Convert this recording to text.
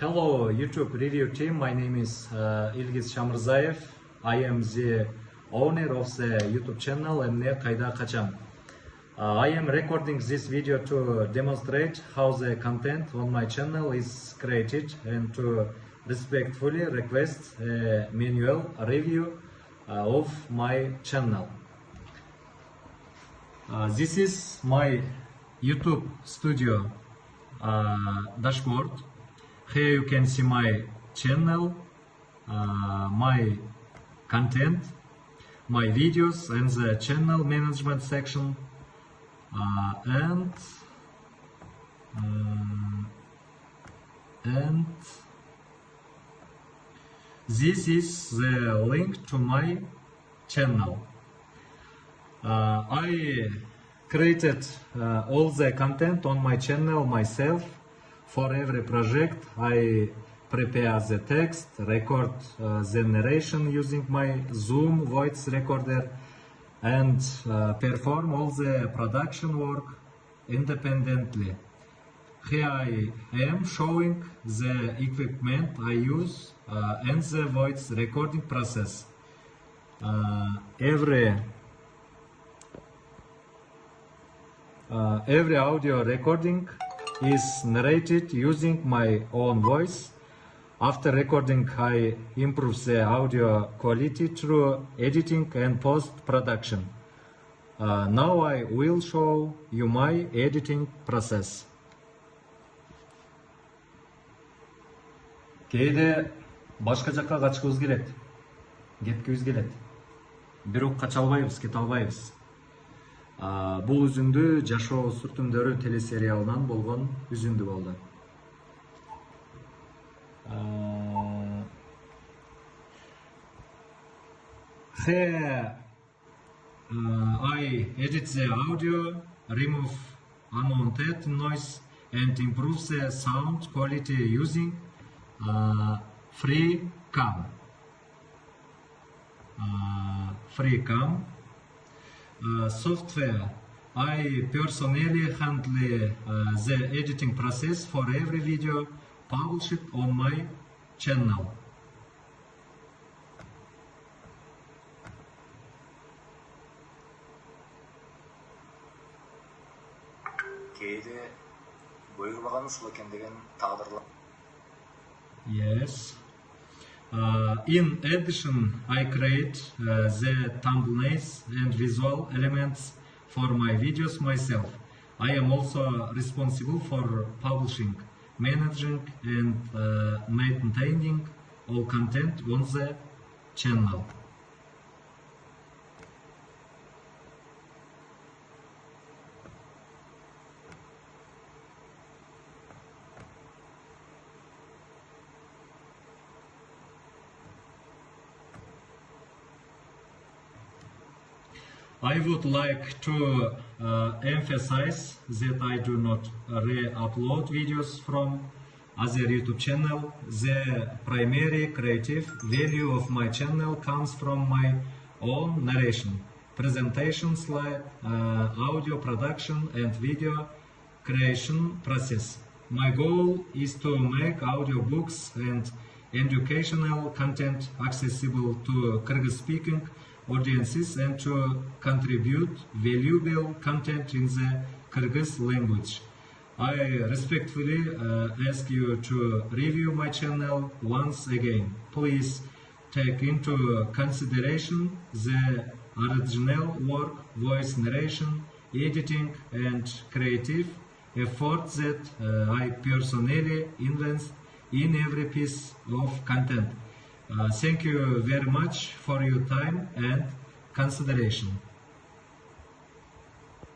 Hello YouTube review team, my name is Ilgiz Shamrzaev. I am the owner of the YouTube channel Emne Kayda Kacham. I am recording this video to demonstrate how the content on my channel is created and to respectfully request a manual review of my channel. This is my YouTube studio dashboard. Here you can see my channel, my content, my videos, and the channel management section, and this is the link to my channel. I created all the content on my channel myself. For every project, I prepare the text, record the narration using my Zoom voice recorder, and perform all the production work independently. Here I am showing the equipment I use and the voice recording process. Every audio recording is narrated using my own voice. After recording, I improve the audio quality through editing and post-production. Now I will show you my editing process. Кейде башка жакка качкыбыз келет, кеткибиз келет. Бирок кача албайбыз, кете албайбыз. Бул үзүндү Жашоо сүртүмдөрү телесериалынан болгон үзүндү болду. Here I edit the audio, remove unwanted noise, and improve the sound quality using FreeCam. Software. I personally handle the editing process for every video published on my channel. Yes. In addition, I create the thumbnails and visual elements for my videos myself. I am also responsible for publishing, managing, and maintaining all content on the channel. I would like to emphasize that I do not re-upload videos from other YouTube channel. The primary creative value of my channel comes from my own narration, presentation slide, audio production, and video creation process. My goal is to make audiobooks and educational content accessible to Kyrgyz-speaking audiences and to contribute valuable content in the Kyrgyz language. I respectfully ask you to review my channel once again. Please take into consideration the original work, voice narration, editing, and creative effort that I personally invest in every piece of content. Thank you very much for your time and consideration.